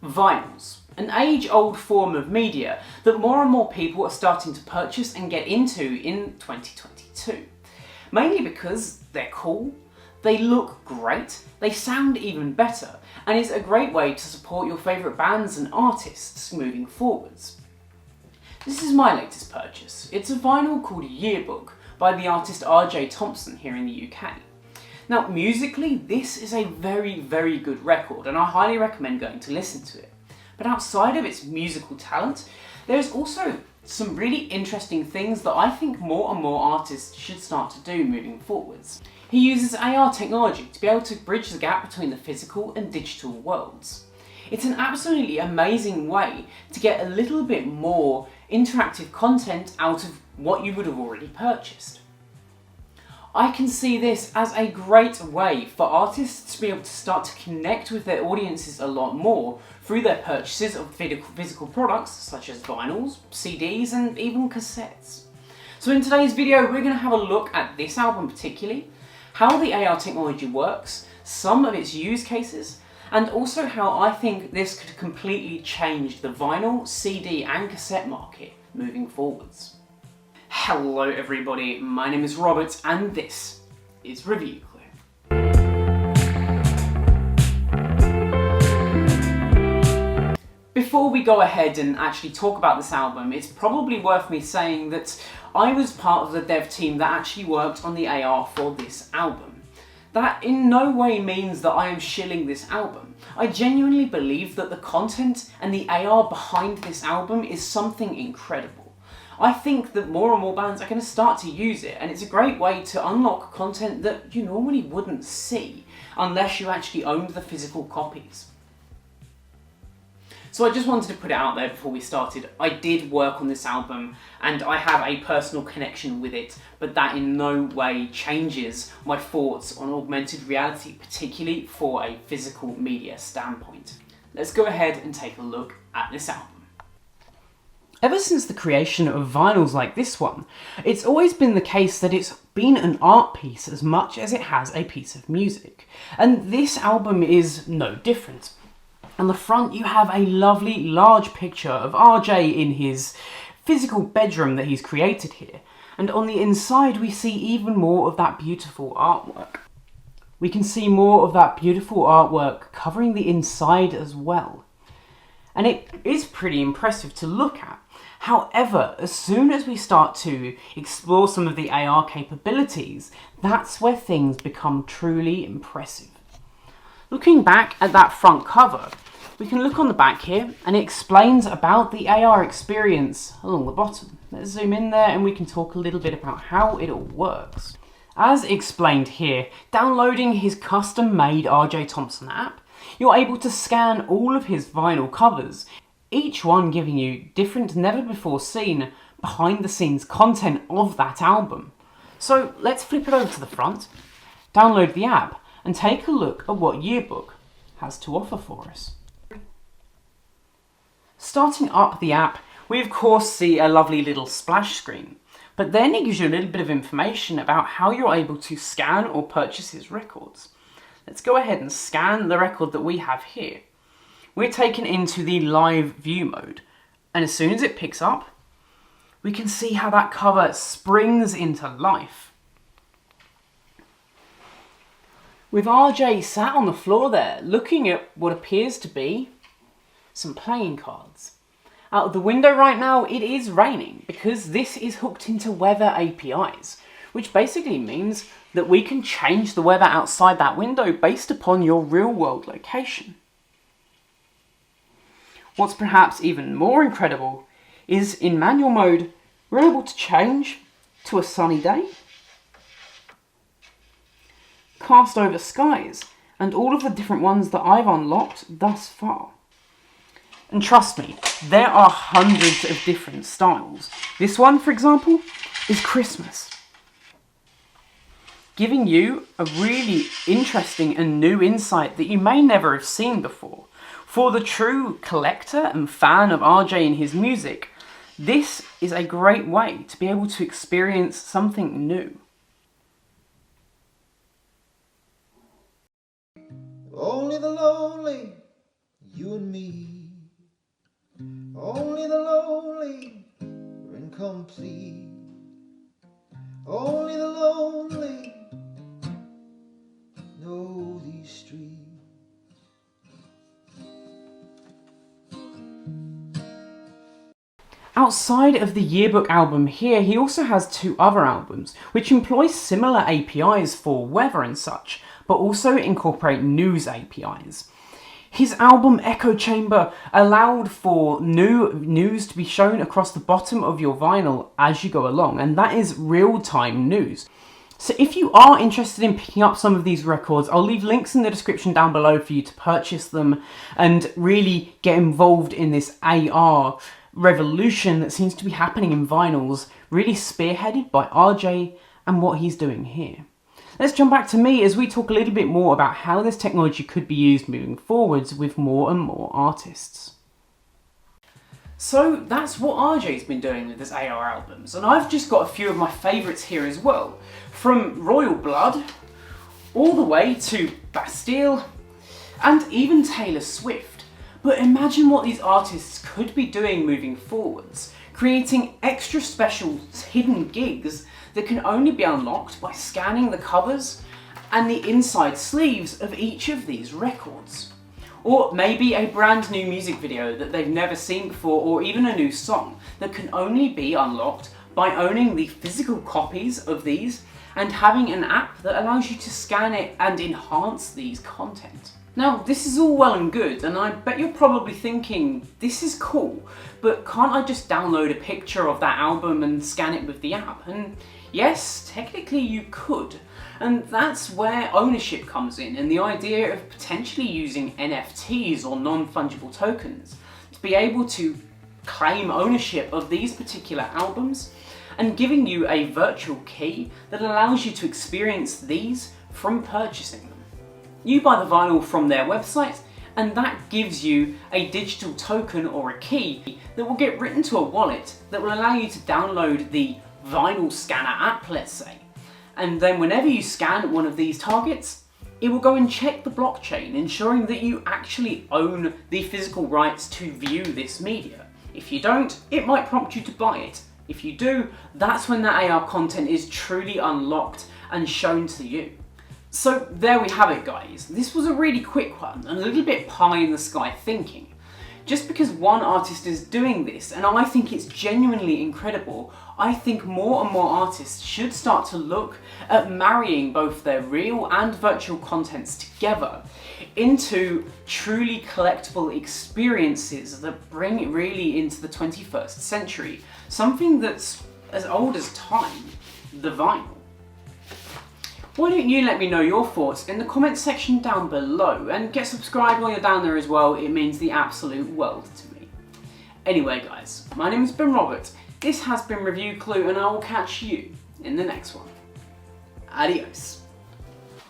Vinyls, an age-old form of media that more and more people are starting to purchase and get into in 2022. Mainly because they're cool, they look great, they sound even better, and is a great way to support your favourite bands and artists moving forwards. This is my latest purchase. It's a vinyl called Yearbook by the artist RJ Thompson here in the UK. Now, musically, this is a very, very good record, and I highly recommend going to listen to it. But outside of its musical talent, there's also some really interesting things that I think more and more artists should start to do moving forwards. He uses AR technology to be able to bridge the gap between the physical and digital worlds. It's an absolutely amazing way to get a little bit more interactive content out of what you would have already purchased. I can see this as a great way for artists to be able to start to connect with their audiences a lot more through their purchases of physical products such as vinyls, CDs and even cassettes. So in today's video we're going to have a look at this album particularly, how the AR technology works, some of its use cases, and also how I think this could completely change the vinyl, CD and cassette market moving forwards. Hello everybody, my name is Robert and this is Review Clue. Before we go ahead and actually talk about this album, it's probably worth me saying that I was part of the dev team that actually worked on the AR for this album. That in no way means that I am shilling this album. I genuinely believe that the content and the AR behind this album is something incredible. I think that more and more bands are going to start to use it, and it's a great way to unlock content that you normally wouldn't see unless you actually owned the physical copies. So I just wanted to put it out there before we started. I did work on this album and I have a personal connection with it, but that in no way changes my thoughts on augmented reality, particularly for a physical media standpoint. Let's go ahead and take a look at this album. Ever since the creation of vinyls like this one, it's always been the case that it's been an art piece as much as it has a piece of music. And this album is no different. On the front you have a lovely large picture of RJ in his physical bedroom that he's created here. And on the inside we see even more of that beautiful artwork. We can see more of that beautiful artwork covering the inside as well. And it is pretty impressive to look at. However, as soon as we start to explore some of the AR capabilities, that's where things become truly impressive. Looking back at that front cover, we can look on the back here and it explains about the AR experience along the bottom. Let's zoom in there and we can talk a little bit about how it all works. As explained here, downloading his custom-made RJ Thompson app, you're able to scan all of his vinyl covers, each one giving you different, never-before-seen, behind-the-scenes content of that album. So let's flip it over to the front, download the app, and take a look at what Yearbook has to offer for us. Starting up the app, we of course see a lovely little splash screen, but then it gives you a little bit of information about how you're able to scan or purchase his records. Let's go ahead and scan the record that we have here. We're taken into the live view mode, and as soon as it picks up, we can see how that cover springs into life. With RJ sat on the floor there, looking at what appears to be some playing cards. Out of the window right now, it is raining, because this is hooked into weather APIs, which basically means that we can change the weather outside that window based upon your real-world location. What's perhaps even more incredible is in manual mode, we're able to change to a sunny day, cast over skies, and all of the different ones that I've unlocked thus far. And trust me, there are hundreds of different styles. This one, for example, is Christmas, giving you a really interesting and new insight that you may never have seen before. For the true collector and fan of RJ and his music, this is a great way to be able to experience something new. Only the lonely you and me. Only the lonely are incomplete. Only the lonely know these streets. Outside of the yearbook album here, he also has 2 other albums, which employ similar APIs for weather and such, but also incorporate news APIs. His album Echo Chamber allowed for new news to be shown across the bottom of your vinyl as you go along, and that is real-time news. So if you are interested in picking up some of these records, I'll leave links in the description down below for you to purchase them and really get involved in this AR revolution that seems to be happening in vinyls, really spearheaded by RJ and what he's doing here. Let's jump back to me as we talk a little bit more about how this technology could be used moving forwards with more and more artists. So that's what RJ's been doing with his AR albums, and I've just got a few of my favourites here as well. From Royal Blood, all the way to Bastille, and even Taylor Swift. But imagine what these artists could be doing moving forwards, creating extra special hidden gigs that can only be unlocked by scanning the covers and the inside sleeves of each of these records. Or maybe a brand new music video that they've never seen before, or even a new song that can only be unlocked by owning the physical copies of these and having an app that allows you to scan it and enhance these content. Now, this is all well and good, and I bet you're probably thinking, this is cool, but can't I just download a picture of that album and scan it with the app? And yes, technically you could, and that's where ownership comes in, and the idea of potentially using NFTs or non-fungible tokens to be able to claim ownership of these particular albums and giving you a virtual key that allows you to experience these from purchasing them. You buy the vinyl from their website, and that gives you a digital token or a key that will get written to a wallet that will allow you to download the vinyl scanner app, let's say. And then whenever you scan one of these targets, it will go and check the blockchain, ensuring that you actually own the physical rights to view this media. If you don't, it might prompt you to buy it. If you do, that's when that AR content is truly unlocked and shown to you. So there we have it, guys. This was a really quick one and a little bit pie in the sky thinking. Just because one artist is doing this, and I think it's genuinely incredible, I think more and more artists should start to look at marrying both their real and virtual contents together into truly collectible experiences that bring it really into the 21st century. Something that's as old as time, the vinyl. Why don't you let me know your thoughts in the comments section down below, and get subscribed while you're down there as well, it means the absolute world to me. Anyway guys, my name is Ben Robert, this has been Review Clue, and I will catch you in the next one. Adios.